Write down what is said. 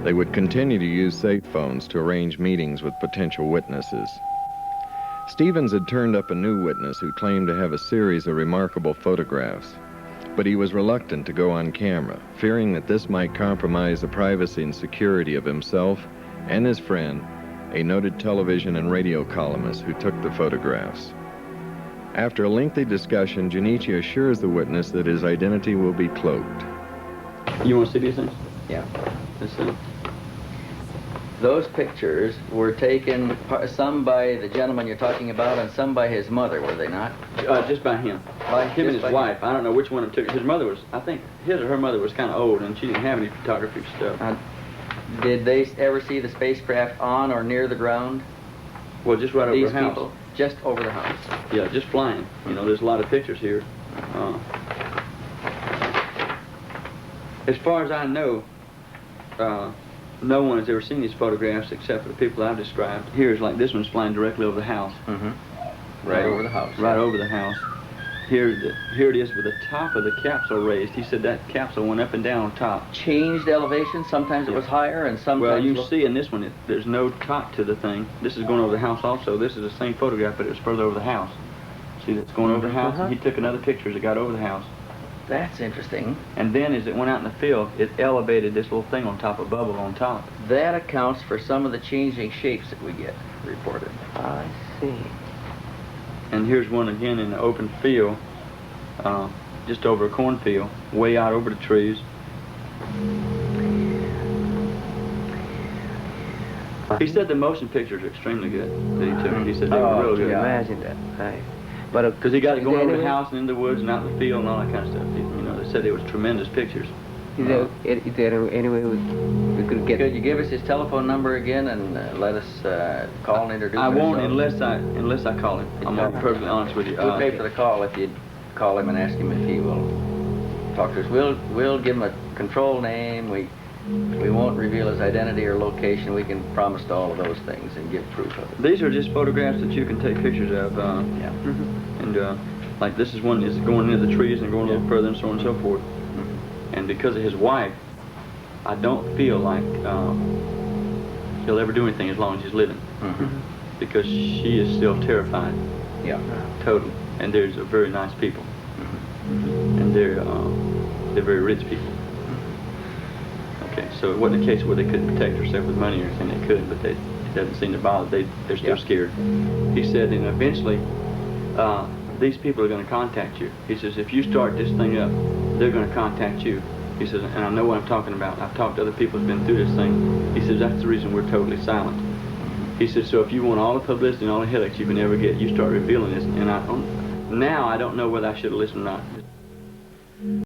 They would continue to use safe phones to arrange meetings with potential witnesses. Stevens had turned up a new witness who claimed to have a series of remarkable photographs, but he was reluctant to go on camera, fearing that this might compromise the privacy and security of himself and his friend, a noted television and radio columnist who took the photographs. After a lengthy discussion, Junichi assures the witness that his identity will be cloaked. You want to see these things? Yeah. Let's see. Those pictures were taken, some by the gentleman you're talking about and some by his mother, were they not? Just by him. By him and his wife. I don't know which one of them took it. His mother was, I think, his or her mother was kind of old, and she didn't have any photography stuff. Did they ever see the spacecraft on or near the ground? Well, just right over These the house. people, just over the house. Yeah, just flying. You know, there's a lot of pictures here. As far as I know, no one has ever seen these photographs except for the people I've described. Here's like this one's flying directly over the house. Mm-hmm. Right over the house. Right over the house. Here it is with the top of the capsule raised. He said that capsule went up and down on top. Changed elevation. Sometimes it was higher and sometimes... Well, you see in this one, there's no top to the thing. This is going over the house also. This is the same photograph, but it was further over the house. See, that's going over the house. And he took another picture as it got over the house. That's interesting. And then as it went out in the field, it elevated this little thing on top, a bubble on top. That accounts for some of the changing shapes that we get reported. I see. And here's one again in the open field, just over a cornfield, way out over the trees. He said the motion pictures are extremely good that he took. He said they were real good. Imagine that. Right. But because he got it going over the house and in the woods and out in the field and all that kind of stuff. You know, they said they was tremendous pictures. Is there any way we could get... Could you give us his telephone number again and let us call and introduce I won't ourselves? unless I call him. I'm going to be perfectly honest with you. We'll pay for the call if you'd call him and ask him if he will talk to us. We'll give him a control name. We won't reveal his identity or location. We can promise to all of those things and give proof of it. These are just photographs that you can take pictures of. Yeah. And like this is one is going into the trees and going a little further and so on and so forth. And because of his wife, I don't feel like he'll ever do anything as long as he's living. Because she is still terrified. Yeah. Totally. And there's very nice people. And they're very rich people. Okay, so it wasn't a case where they couldn't protect herself with money or anything. They could, but it doesn't seem to bother. They're still scared. He said, and eventually, these people are going to contact you. He says, if you start this thing up, they're going to contact you. He says, and I know what I'm talking about. I've talked to other people who've been through this thing. He says, that's the reason we're totally silent. He says, so if you want all the publicity and all the headaches you can ever get, you start revealing this. And now I don't know whether I should have listened or not.